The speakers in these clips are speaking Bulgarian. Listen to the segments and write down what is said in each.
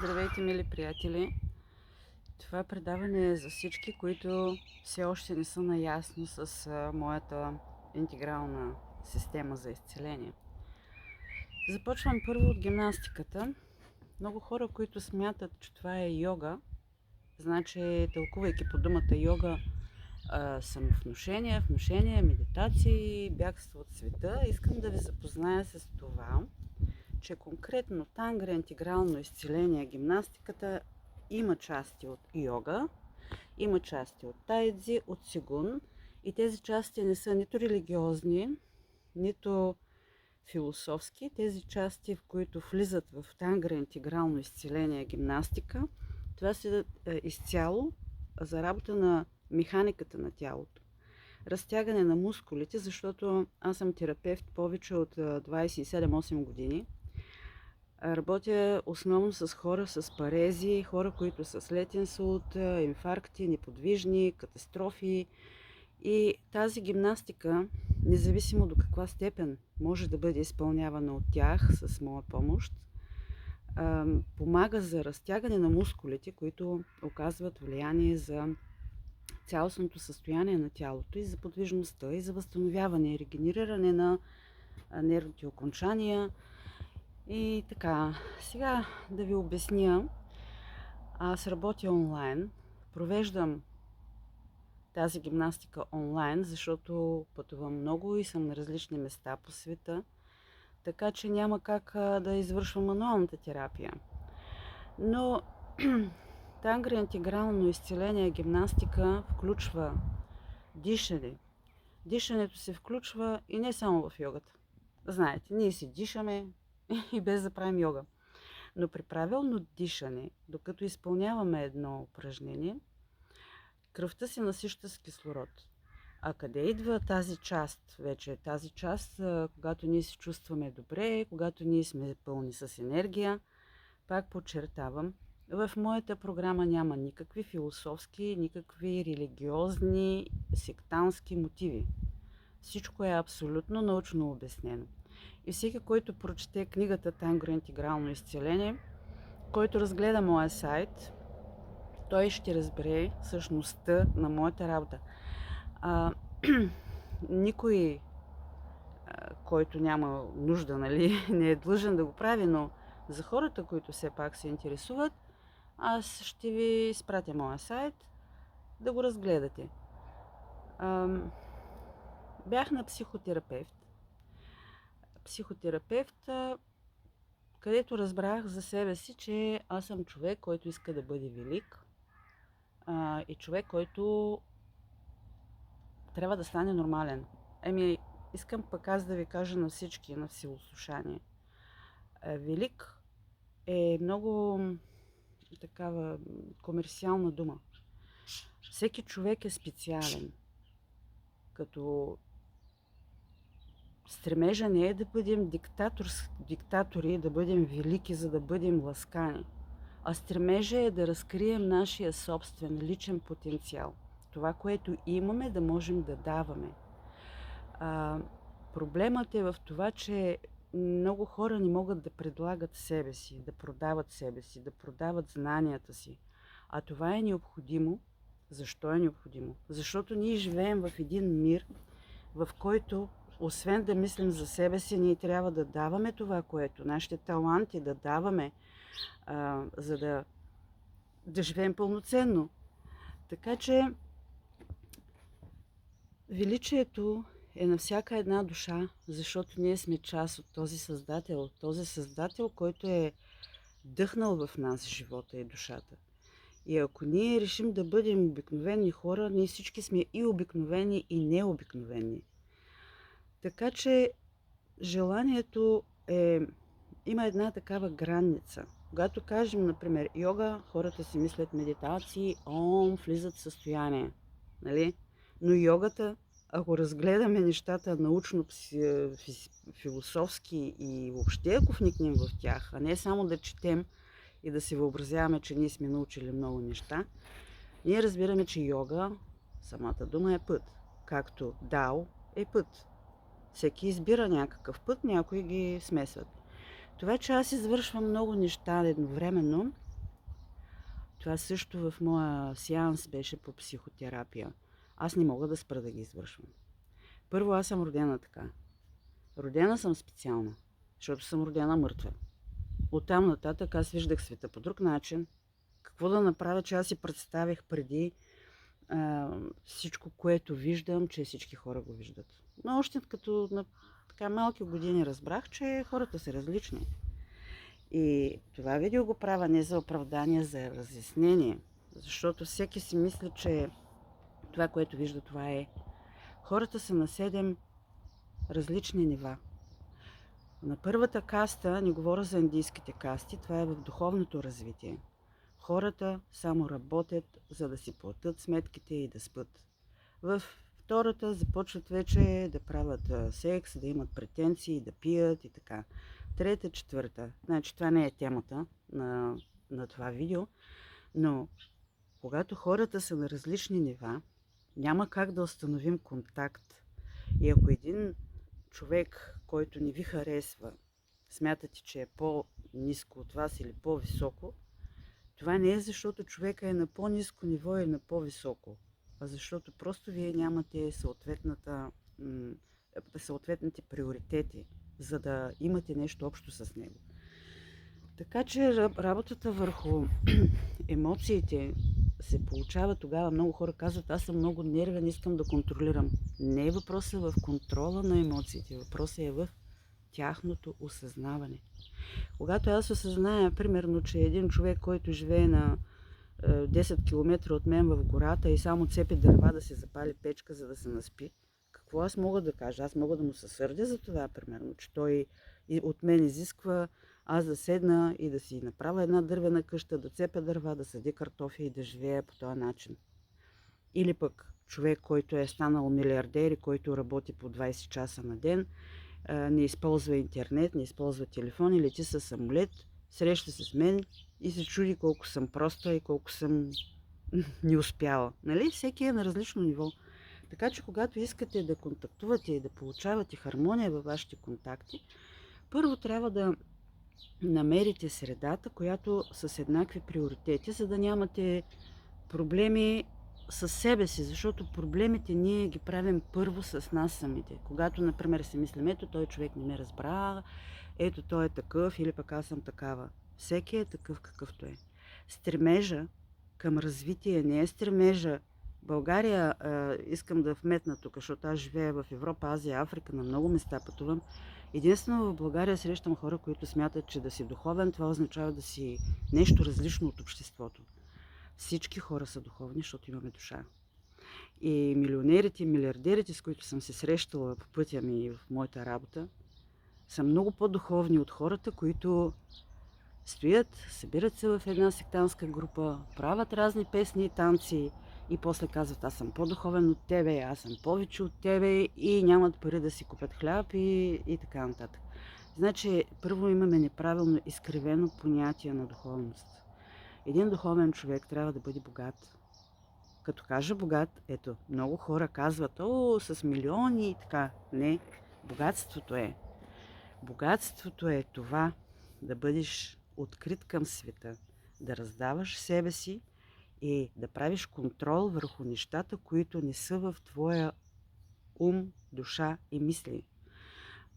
Здравейте, мили приятели! Това предаване е за всички, които все още не са наясно с моята интегрална система за изцеление. Започвам първо от гимнастиката. Много хора, които смятат, че това е йога, значи, тълкувайки по думата йога, самовнушение, медитации, бягство от света, искам да ви запозная с това, че конкретно тангра, интегрално изцеление, гимнастиката има части от йога, има части от тайцзи, от цигун, и тези части не са нито религиозни, нито философски. Тези части, в които влизат в тангра, интегрално изцеление, гимнастика, това са изцяло за работа на механиката на тялото. Разтягане на мускулите, защото аз съм терапевт повече от 27-8 години. Работя основно с хора с парези, хора, които са след инсулт, инфаркти, неподвижни, катастрофи. И тази гимнастика, независимо до каква степен може да бъде изпълнявана от тях с моя помощ, помага за разтягане на мускулите, които оказват влияние за цялостното състояние на тялото и за подвижността, и за възстановяване и регенериране на нервните окончания. И така, сега да ви обясня. Аз работя онлайн, провеждам тази гимнастика онлайн, защото пътувам много и съм на различни места по света, така че няма как да извършвам мануалната терапия. Но тангра, интегрално изцеление, гимнастика включва дишане. Дишането се включва и не само в йогата. Знаете, ние си дишаме и без да правим йога. Но при правилно дишане, докато изпълняваме едно упражнение, кръвта се насища с кислород. А къде идва тази част вече? Тази част, когато ние се чувстваме добре, когато ние сме пълни с енергия. Пак подчертавам, в моята програма няма никакви философски, никакви религиозни, сектантски мотиви. Всичко е абсолютно научно обяснено. И всеки, който прочете книгата Тангра, интегрално изцеление, който разгледа моя сайт, той ще разбере същността на моята работа. Никой, който няма нужда, не е длъжен да го прави, но за хората, които все пак се интересуват, аз ще ви изпратя моя сайт да го разгледате. Бях на психотерапевт, където разбрах за себе си, че аз съм човек, който иска да бъде велик, и човек, който трябва да стане нормален. Искам пък аз да ви кажа на всички, на всеослушание. Велик е много такава комерциална дума. Всеки човек е специален. Като стремежа не е да бъдем диктатори, да бъдем велики, за да бъдем ласкани. А стремежа е да разкрием нашия собствен личен потенциал. Това, което имаме, да можем да даваме. Проблемът е в това, че много хора не могат да предлагат себе си, да продават знанията си. А това е необходимо. Защо е необходимо? Защото ние живеем в един мир, в който освен да мислим за себе си, ние трябва да даваме това, което нашите таланти да даваме, за да живеем пълноценно. Така че величието е на всяка една душа, защото ние сме част от този създател, който е дъхнал в нас живота и душата. И ако ние решим да бъдем обикновени хора, ние всички сме и обикновени, и необикновени. Така че желанието има една такава граница. Когато кажем, например, йога, хората си мислят медитации, влизат в състояние. Нали? Но йогата, ако разгледаме нещата научно, философски и въобще ако вникнем в тях, а не само да четем и да си въобразяваме, че ние сме научили много неща, ние разбираме, че йога, самата дума е път. Както дао е път. Всеки избира някакъв път, някои ги смесват. Това, че аз извършвам много неща едновременно, това също в моя сеанс беше по психотерапия. Аз не мога да спра да ги извършвам. Първо, аз съм родена така. Родена съм специална, защото съм родена мъртва. Оттам нататък аз виждах света по друг начин. Какво да направя, че аз си представих преди всичко, което виждам, че всички хора го виждат. Но още като на така малки години разбрах, че хората са различни. И това видео го правя не за оправдание, за разяснение. Защото всеки си мисли, че това, което вижда, това е. Хората са на 7 различни нива. На първата каста, не говоря за индийските касти, това е в духовното развитие. Хората само работят, за да си платят сметките и да спят. В втората започват вече да правят секс, да имат претенции, да пият и така. Трета, четвърта. Значи това не е темата на това видео, но когато хората са на различни нива, няма как да установим контакт. И ако един човек, който не ви харесва, смятате, че е по-ниско от вас или по-високо, това не е защото човека е на по-ниско ниво или на по-високо, а защото просто вие нямате съответните приоритети, за да имате нещо общо с него. Така че работата върху емоциите се получава тогава. Много хора казват, аз съм много нервен, искам да контролирам. Не е въпросът в контрола на емоциите, въпросът е в тяхното осъзнаване. Когато аз осъзная, примерно, че един човек, който живее на 10 км от мен в гората и само цепи дърва да се запали печка, за да се наспи, какво аз мога да кажа? Аз мога да му се сърдя за това, примерно, че той от мен изисква аз да седна и да си направя една дървена къща, да цепя дърва, да съди картофи и да живея по този начин. Или пък човек, който е станал милиардер и който работи по 20 часа на ден, не използва интернет, не използва телефон и лети със самолет, среща се с мен и се чуди колко съм проста и колко съм не успяла. Нали? Всеки е на различно ниво. Така че когато искате да контактувате и да получавате хармония във вашите контакти, първо трябва да намерите средата, която с еднакви приоритети, за да нямате проблеми с себе си, защото проблемите ние ги правим първо с нас самите. Когато, например, си мислим, ето той човек не ме разбра, ето той е такъв или пък аз съм такава. Всеки е такъв какъвто е. Стремежа към развитие не е стремежа. България, искам да вметна тук, защото аз живея в Европа, Азия, Африка, на много места пътувам. Единствено в България срещам хора, които смятат, че да си духовен, това означава да си нещо различно от обществото. Всички хора са духовни, защото имаме душа. И милионерите, милиардерите, с които съм се срещала по пътя ми в моята работа, са много по-духовни от хората, които стоят, събират се в една сектантска група, правят разни песни и танци и после казват, аз съм по-духовен от тебе, аз съм повече от тебе и нямат пари да си купят хляб и така нататък. Значи, първо имаме неправилно изкривено понятие на духовност. Един духовен човек трябва да бъде богат. Като кажа богат, ето, много хора казват, с милиони и така. Не, богатството е. Богатството е това да бъдеш открит към света, да раздаваш себе си и да правиш контрол върху нещата, които не са в твоя ум, душа и мисли.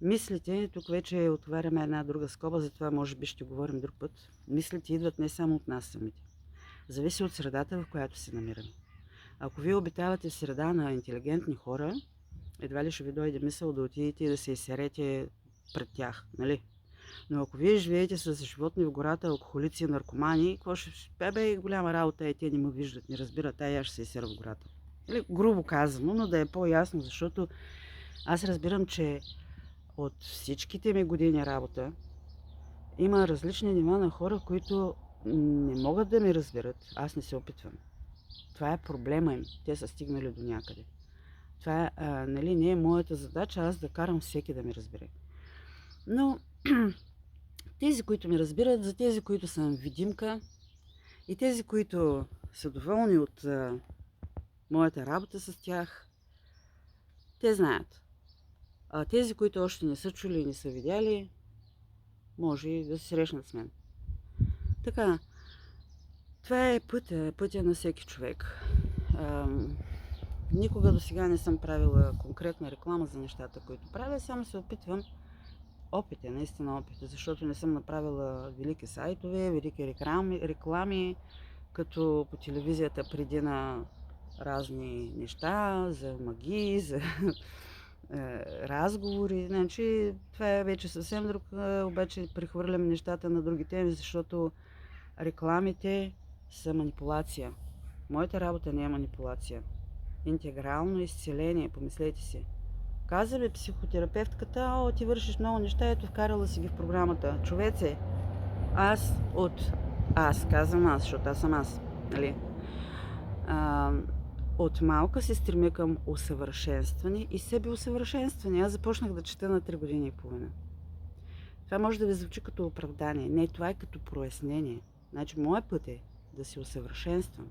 Мислите, тук вече отваряме една друга скоба, затова може би ще говорим друг път. Мислите идват не само от нас самите. Зависи от средата, в която се намираме. Ако вие обитавате среда на интелигентни хора, едва ли ще ви дойде мисъл да отидете и да се изсерете пред тях, нали? Но ако вие живеете с животни в гората, алкохолици, наркомани, какво ще... Бе, голяма работа е, те не ме виждат, не разбират, аз ще се изсера в гората. Или грубо казано, но да е по-ясно, защото аз разбирам, че от всичките ми години работа има различни нива на хора, които не могат да ме разберат. Аз не се опитвам. Това е проблема им. Те са стигнали до някъде. Това нали, не е моята задача, аз да карам всеки да ме разбере. Но тези, които ме разбират, за тези, които съм видимка и тези, които са доволни от моята работа с тях, те знаят. А тези, които още не са чули и не са видяли, може и да се срещнат с мен. Така, Това е пътя на всеки човек. Никога до сега не съм правила конкретна реклама за нещата, които правя, само се опитвам. Опит е, наистина опит, защото не съм направила велики сайтове, велики реклами, като по телевизията преди на разни неща, за магии, за разговори. Значи, това е вече съвсем друг, обаче прехвърлям нещата на други теми, защото рекламите са манипулация. Моята работа не е манипулация. Интегрално изцеление, помислете си. Каза ми психотерапевтката, ти вършиш много неща, ето вкарала си ги в програмата. Човече, казвам аз, защото аз съм аз, нали? От малка се стремя към усъвършенстване и себеусъвършенстване. Аз започнах да чета на 3 години и половина. Това може да ви звучи като оправдание. Не, това е като прояснение. Значи, моят път е да се усъвършенствам.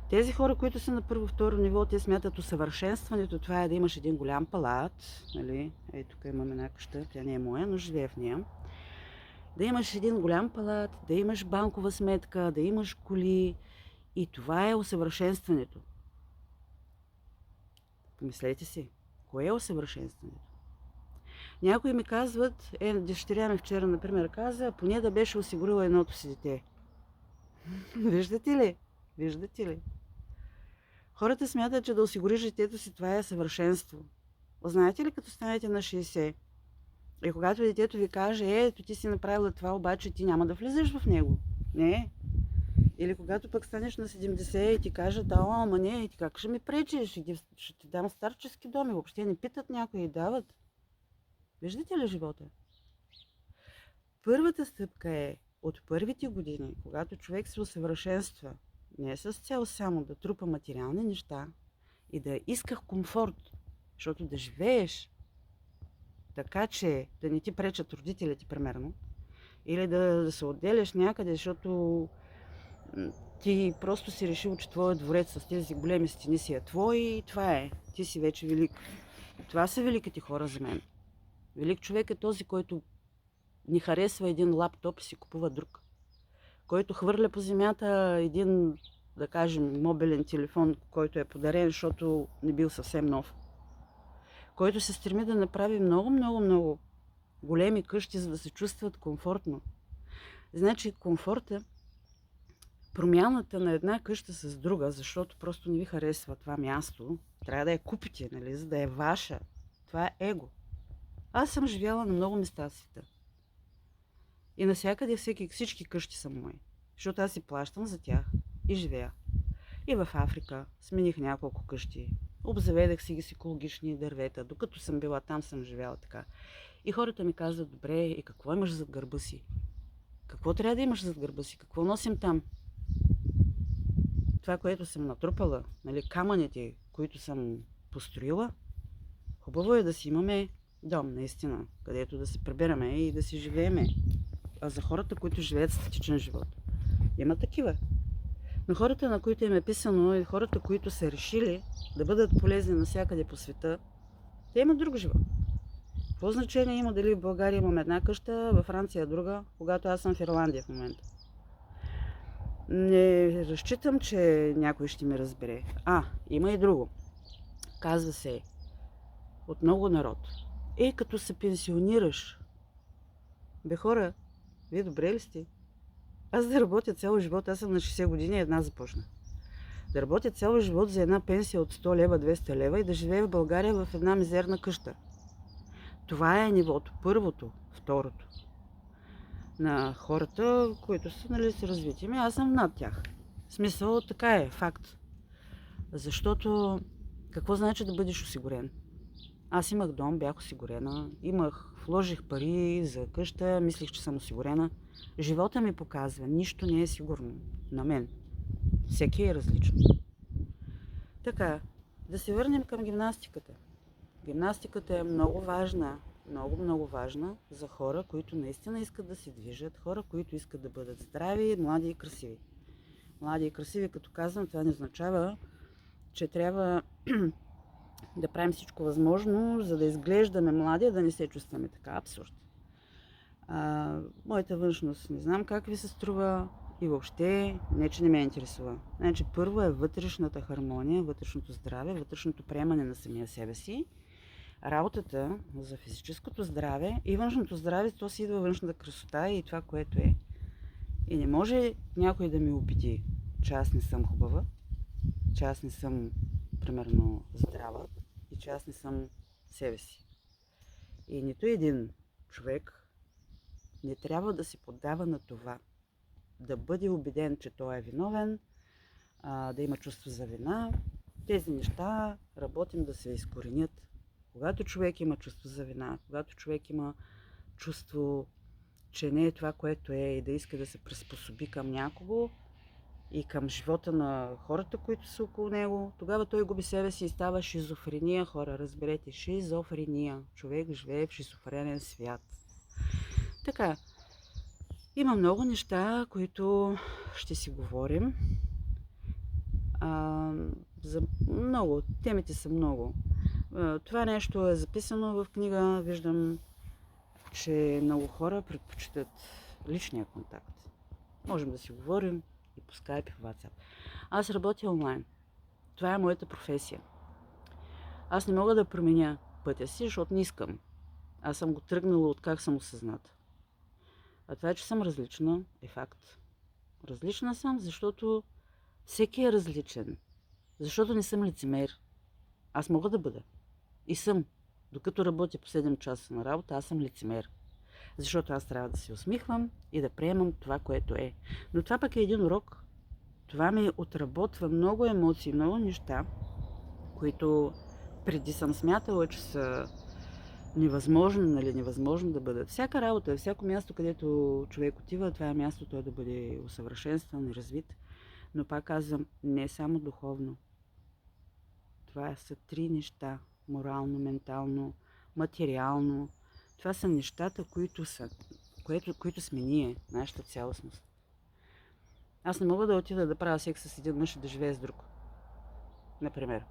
Тези хора, които са на първо-второ ниво, те смятат усъвършенстването. Това е да имаш един голям палат. Нали? Ето, тук имам една къща, тя не е моя, но живея в нея. Да имаш един голям палат, да имаш банкова сметка, да имаш коли. И това е усъвършенстването. Помислете си, кое е усъвършенстването? Някои ми казват, дъщеря ми вчера, например, каза, поне да беше осигурила едното си дете. Виждате ли? Виждате ли? Хората смятат, че да осигуриш детето си, това е съвършенство. Знаете ли, като станете на 60 и когато детето ви каже, ето ти си направила това, обаче ти няма да влизаш в него. Не. Или когато пък станеш на 70 и ти кажат, ама не, и ти как ще ми пречиш, ще ти дам старчески доми, въобще не питат някои и дават. Виждате ли живота? Първата стъпка е от първите години, когато човек се усъвършенства, не е с цел само да трупа материални неща и да иска комфорт, защото да живееш така, че да не ти пречат родителите, примерно, или да се отделяш някъде, защото ти просто си решил, че твоят дворец с тези големи стени си е твой и това е. Ти си вече велик. Това са великите хора за мен. Велик човек е този, който не харесва един лаптоп и си купува друг. Който хвърля по земята един, да кажем, мобилен телефон, който е подарен, защото не бил съвсем нов. Който се стреми да направи много големи къщи, за да се чувстват комфортно. Значи комфорта, промяната на една къща с друга, защото просто не ви харесва това място, трябва да я купите, нали, за да е ваша. Това е его. Аз съм живяла на много места в света. И навсякъде всички къщи са мои. Защото аз си плащам за тях и живея. И в Африка смених няколко къщи. Обзаведах си ги с екологични дървета. Докато съм била там, съм живяла така. И хората ми казват, добре, и какво имаш зад гърба си? Какво трябва да имаш зад гърба си? Какво носим там? Това, което съм натрупала, нали, камъните, които съм построила, хубаво е да си имаме дом, наистина, където да се прибираме и да си живееме. А за хората, които живеят статичен живот, има такива. Но хората, на които им е писано, и хората, които са решили да бъдат полезни навсякъде по света, те имат друг живот. Какво значение има дали в България имам една къща, във Франция друга, когато аз съм в Ирландия в момента? Не разчитам, че някой ще ми разбере. Има и друго. Казва се от много народ. Като се пенсионираш. Бе, хора, вие добре ли сте? Аз да работя цял живот, аз съм на 60 години, една започна. Да работя цял живот за една пенсия от 100 лева, 200 лева и да живея в България в една мизерна къща. Това е нивото. Първото, второто. На хората, които са, нали, се развити. Аз съм над тях. В смисъл, така е, факт. Защото, какво значи да бъдеш осигурен? Аз имах дом, бях осигурена, вложих пари за къща, мислих, че съм осигурена. Живота ми показва, нищо не е сигурно на мен. Всеки е различно. Така, да се върнем към гимнастиката. Гимнастиката е много важна, много важна за хора, които наистина искат да се движат, хора, които искат да бъдат здрави, млади и красиви. Млади и красиви, като казвам, това не означава, че трябва да правим всичко възможно, за да изглеждаме млади, да не се чувстваме така. Абсурд. Моята външност не знам как ви се струва. И въобще, не че не ме интересува. Значи, първо е вътрешната хармония, вътрешното здраве, вътрешното приемане на самия себе си. Работата за физическото здраве и външното здраве, то си идва външната красота и това, което е. И не може някой да ми убеди, че аз не съм хубава, че аз не съм, примерно, здрава и че аз не съм себе си. И нито един човек не трябва да се поддава на това, да бъде убеден, че той е виновен, да има чувство за вина. Тези неща работим да се изкоренят. Когато човек има чувство за вина, когато човек има чувство, че не е това, което е и да иска да се приспособи към някого и към живота на хората, които са около него, тогава той губи себе си и става шизофрения, хора. Разберете, шизофрения. Човек живее в шизофренен свят. Така, има много неща, които ще си говорим. За много. Темите са много. Това нещо е записано в книга. Виждам, че много хора предпочитат личния контакт. Можем да си говорим и по скайп, и по WhatsApp. Аз работя онлайн. Това е моята професия. Аз не мога да променя пътя си, защото не искам. Аз съм го тръгнала от как съм осъзната. А това, че съм различна, е факт. Различна съм, защото всеки е различен. Защото не съм лицемер. Аз мога да бъда. И съм. Докато работя по 7 часа на работа, аз съм лицемер. Защото аз трябва да се усмихвам и да приемам това, което е. Но това пък е един урок. Това ми отработва много емоции, много неща, които преди съм смятала, че са невъзможно да бъдат. Всяка работа, всяко място, където човек отива, това е място той да бъде усъвършенстван и развит. Но пак казвам, не само духовно. Това са 3 неща. Морално, ментално, материално. Това са нещата, които сме ние, нашата цялостност. Аз не мога да отида да правя секс с един мъж и да живея с друг. Например.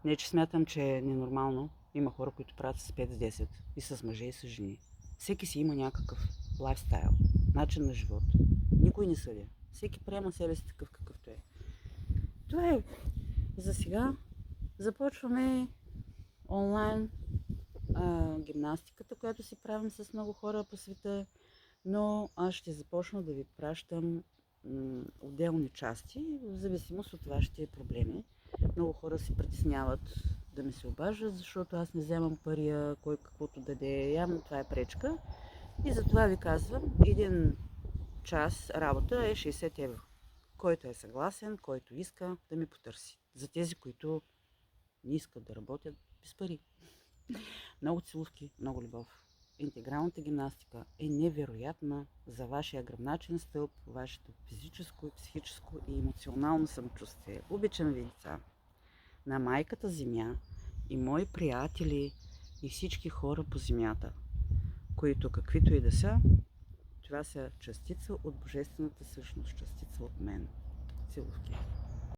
Не, че смятам, че е ненормално. Има хора, които правят с 5, с 10 и с мъже и с жени. Всеки си има някакъв лайфстайл, начин на живот. Никой не съдя. Всеки приема себе си такъв какъвто е. Това е за сега. Започваме онлайн гимнастиката, която си правим с много хора по света, но аз ще започна да ви пращам отделни части, в зависимост от вашите проблеми. Много хора се притесняват да ми се обаждат, защото аз не вземам пари, кой каквото даде. Явно това е пречка. И затова ви казвам, един час работа е 60 евро. Който е съгласен, който иска да ми потърси. За тези, които не искат да работят без пари. Много целувки, много любов. Интегралната гимнастика е невероятна за вашия гръбначен стълб, вашето физическо, психическо и емоционално самочувствие. Обичам ви, деца, на майката Земя и мои приятели и всички хора по земята, които каквито и да са, това са частица от божествената същност, частица от мен. Целувки.